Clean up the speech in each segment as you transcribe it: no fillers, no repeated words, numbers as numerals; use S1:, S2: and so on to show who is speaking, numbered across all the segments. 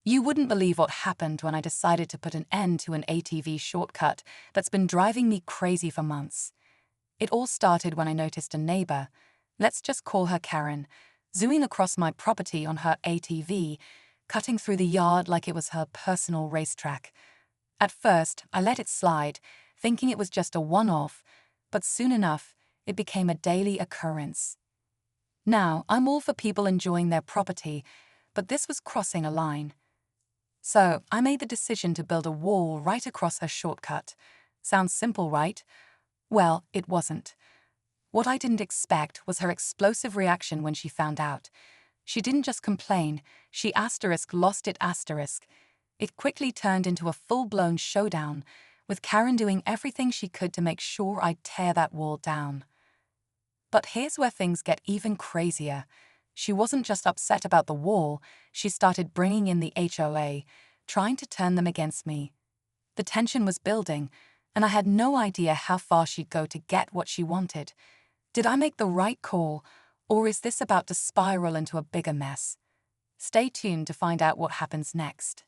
S1: You wouldn't believe what happened when I decided to put an end to an ATV shortcut that's been driving me crazy for months. It all started when I noticed a neighbor, let's just call her Karen, zooming across my property on her ATV, cutting through the yard like it was her personal racetrack. At first, I let it slide, thinking it was just a one-off, but soon enough, it became a daily occurrence. Now, I'm all for people enjoying their property, but this was crossing a line. So, I made the decision to build a wall right across her shortcut. Sounds simple, right? Well, it wasn't. What I didn't expect was her explosive reaction when she found out. She didn't just complain, she lost it. It quickly turned into a full-blown showdown, with Karen doing everything she could to make sure I'd tear that wall down. But here's where things get even crazier. She wasn't just upset about the wall, she started bringing in the HOA, trying to turn them against me. The tension was building, and I had no idea how far she'd go to get what she wanted. Did I make the right call, or is this about to spiral into a bigger mess? Stay tuned to find out what happens next.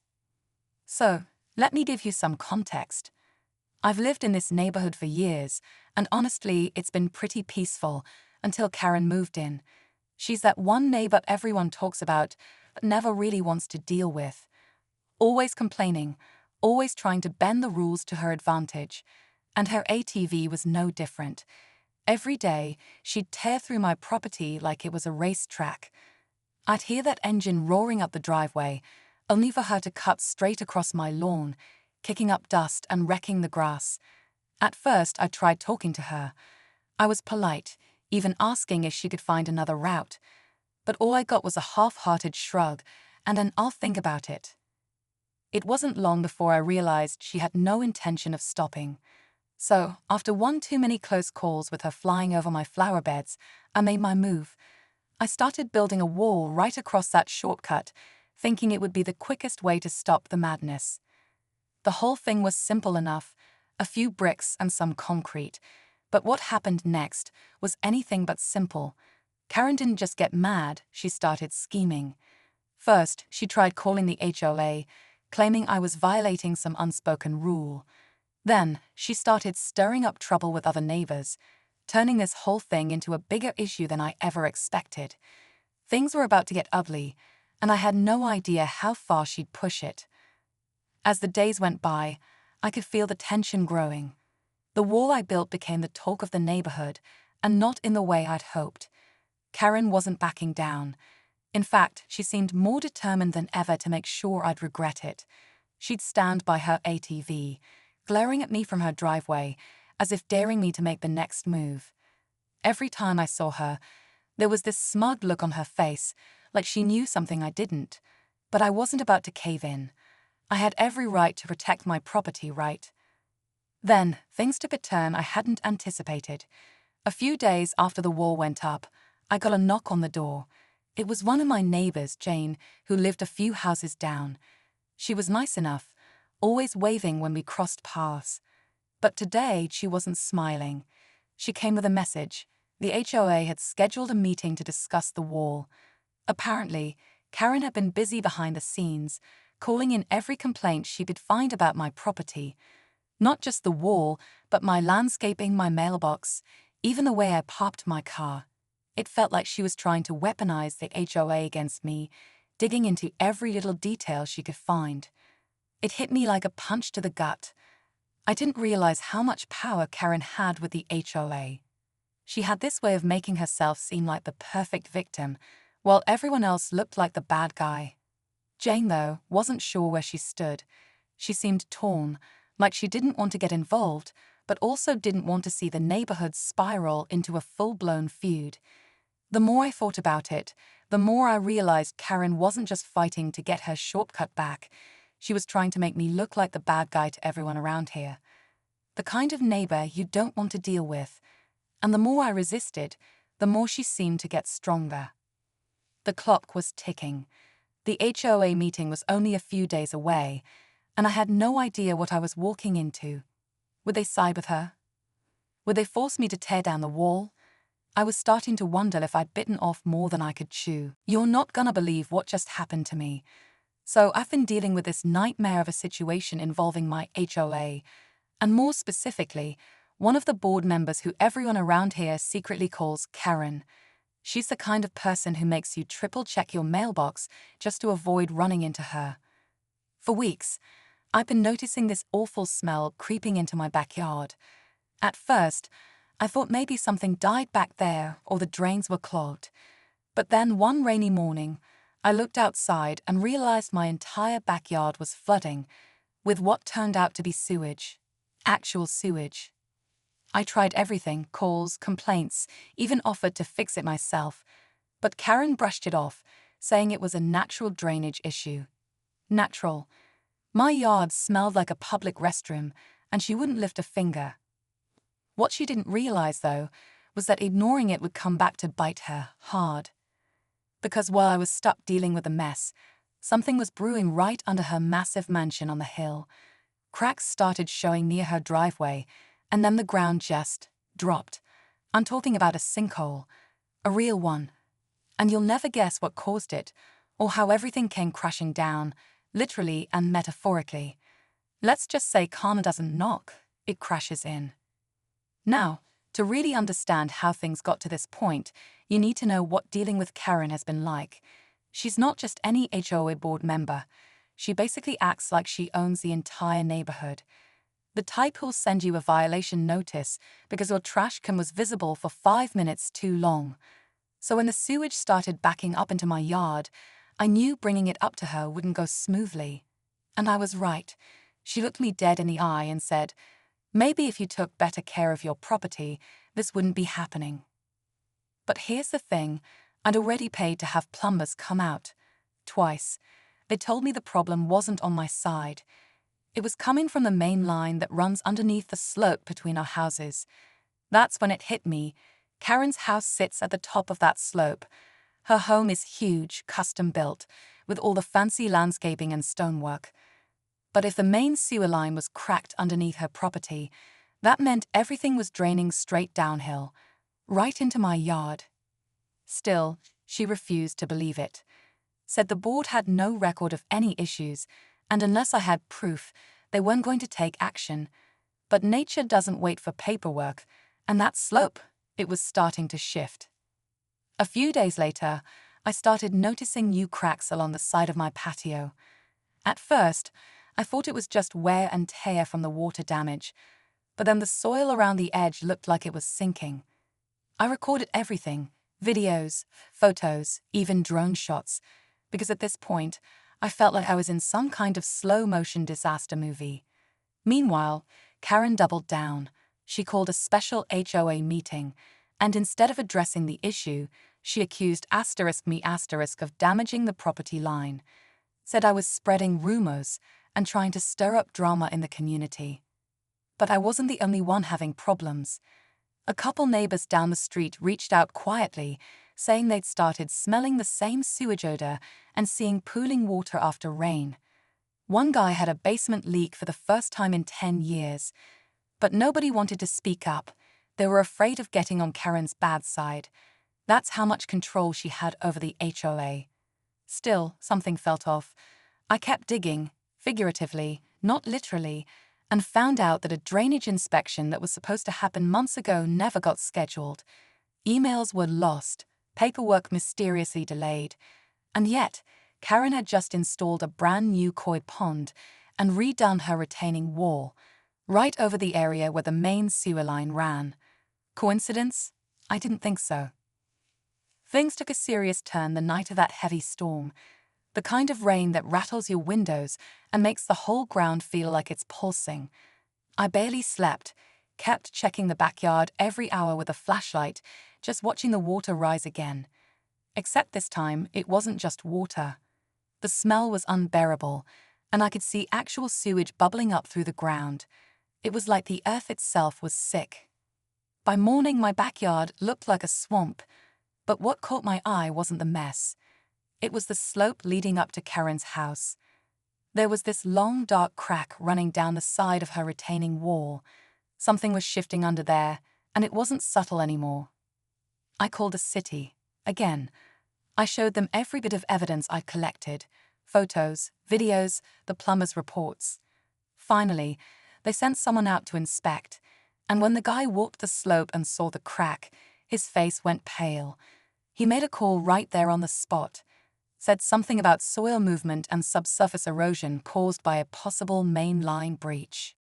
S1: So, let me give you some context. I've lived in this neighborhood for years, and honestly, it's been pretty peaceful until Karen moved in. She's that one neighbor everyone talks about, but never really wants to deal with. Always complaining, always trying to bend the rules to her advantage. And her ATV was no different. Every day, she'd tear through my property like it was a racetrack. I'd hear that engine roaring up the driveway, only for her to cut straight across my lawn, kicking up dust and wrecking the grass. At first, I tried talking to her. I was polite, even asking if she could find another route. But all I got was a half-hearted shrug and an "I'll think about it." It wasn't long before I realized she had no intention of stopping. So, after one too many close calls with her flying over my flower beds, I made my move. I started building a wall right across that shortcut, thinking it would be the quickest way to stop the madness. The whole thing was simple enough, a few bricks and some concrete. But what happened next was anything but simple. Karen didn't just get mad, she started scheming. First, she tried calling the HOA, claiming I was violating some unspoken rule. Then, she started stirring up trouble with other neighbors, turning this whole thing into a bigger issue than I ever expected. Things were about to get ugly, and I had no idea how far she'd push it. As the days went by, I could feel the tension growing. The wall I built became the talk of the neighborhood, and not in the way I'd hoped. Karen wasn't backing down. In fact, she seemed more determined than ever to make sure I'd regret it. She'd stand by her ATV, glaring at me from her driveway, as if daring me to make the next move. Every time I saw her, there was this smug look on her face, like she knew something I didn't. But I wasn't about to cave in. I had every right to protect my property, right? Then, things took a turn I hadn't anticipated. A few days after the wall went up, I got a knock on the door. It was one of my neighbors, Jane, who lived a few houses down. She was nice enough, always waving when we crossed paths. But today, she wasn't smiling. She came with a message. The HOA had scheduled a meeting to discuss the wall. Apparently, Karen had been busy behind the scenes, calling in every complaint she could find about my property. Not just the wall, but my landscaping, my mailbox, even the way I parked my car. It felt like she was trying to weaponize the HOA against me, digging into every little detail she could find. It hit me like a punch to the gut. I didn't realize how much power Karen had with the HOA. She had this way of making herself seem like the perfect victim, while everyone else looked like the bad guy. Jane, though, wasn't sure where she stood. She seemed torn, like she didn't want to get involved, but also didn't want to see the neighborhood spiral into a full-blown feud. The more I thought about it, the more I realized Karen wasn't just fighting to get her shortcut back. She was trying to make me look like the bad guy to everyone around here. The kind of neighbor you don't want to deal with. And the more I resisted, the more she seemed to get stronger. The clock was ticking. The HOA meeting was only a few days away, and I had no idea what I was walking into. Would they side with her? Would they force me to tear down the wall? I was starting to wonder if I'd bitten off more than I could chew. You're not gonna believe what just happened to me. So I've been dealing with this nightmare of a situation involving my HOA, and more specifically, one of the board members who everyone around here secretly calls Karen. She's the kind of person who makes you triple-check your mailbox just to avoid running into her. For weeks, I've been noticing this awful smell creeping into my backyard. At first, I thought maybe something died back there or the drains were clogged. But then one rainy morning, I looked outside and realized my entire backyard was flooding with what turned out to be sewage. Actual sewage. I tried everything, calls, complaints, even offered to fix it myself. But Karen brushed it off, saying it was a natural drainage issue. Natural. My yard smelled like a public restroom, and she wouldn't lift a finger. What she didn't realize, though, was that ignoring it would come back to bite her hard. Because while I was stuck dealing with the mess, something was brewing right under her massive mansion on the hill. Cracks started showing near her driveway, and then the ground just dropped. I'm talking about a sinkhole, a real one. And you'll never guess what caused it, or how everything came crashing down, literally and metaphorically. Let's just say karma doesn't knock, it crashes in. Now, to really understand how things got to this point, you need to know what dealing with Karen has been like. She's not just any HOA board member. She basically acts like she owns the entire neighborhood. The type who'll send you a violation notice because your trash can was visible for 5 minutes too long. So when the sewage started backing up into my yard, I knew bringing it up to her wouldn't go smoothly. And I was right. She looked me dead in the eye and said, "Maybe if you took better care of your property, this wouldn't be happening." But here's the thing, I'd already paid to have plumbers come out. Twice. They told me the problem wasn't on my side. It was coming from the main line that runs underneath the slope between our houses. That's when it hit me. Karen's house sits at the top of that slope. Her home is huge, custom built, with all the fancy landscaping and stonework. But if the main sewer line was cracked underneath her property, that meant everything was draining straight downhill, right into my yard. Still, she refused to believe it. Said the board had no record of any issues, and unless I had proof, they weren't going to take action. But nature doesn't wait for paperwork, and that slope, it was starting to shift. A few days later, I started noticing new cracks along the side of my patio. At first, I thought it was just wear and tear from the water damage, but then the soil around the edge looked like it was sinking. I recorded everything, videos, photos, even drone shots, because at this point, I felt like I was in some kind of slow-motion disaster movie. Meanwhile, Karen doubled down. She called a special HOA meeting, and instead of addressing the issue, she accused *me* of damaging the property line, said I was spreading rumors and trying to stir up drama in the community. But I wasn't the only one having problems. A couple neighbors down the street reached out quietly, saying they'd started smelling the same sewage odor and seeing pooling water after rain. One guy had a basement leak for the first time in 10 years. But nobody wanted to speak up. They were afraid of getting on Karen's bad side. That's how much control she had over the HOA. Still, something felt off. I kept digging, figuratively, not literally, and found out that a drainage inspection that was supposed to happen months ago never got scheduled. Emails were lost, paperwork mysteriously delayed. And yet, Karen had just installed a brand new koi pond and redone her retaining wall, right over the area where the main sewer line ran. Coincidence? I didn't think so. Things took a serious turn the night of that heavy storm, the kind of rain that rattles your windows and makes the whole ground feel like it's pulsing. I barely slept, kept checking the backyard every hour with a flashlight, just watching the water rise again. Except this time, it wasn't just water. The smell was unbearable, and I could see actual sewage bubbling up through the ground. It was like the earth itself was sick. By morning, my backyard looked like a swamp, but what caught my eye wasn't the mess. It was the slope leading up to Karen's house. There was this long, dark crack running down the side of her retaining wall. Something was shifting under there, and it wasn't subtle anymore. I called a city. Again, I showed them every bit of evidence I'd collected. Photos, videos, the plumber's reports. Finally, they sent someone out to inspect, and when the guy walked the slope and saw the crack, his face went pale. He made a call right there on the spot, said something about soil movement and subsurface erosion caused by a possible main line breach.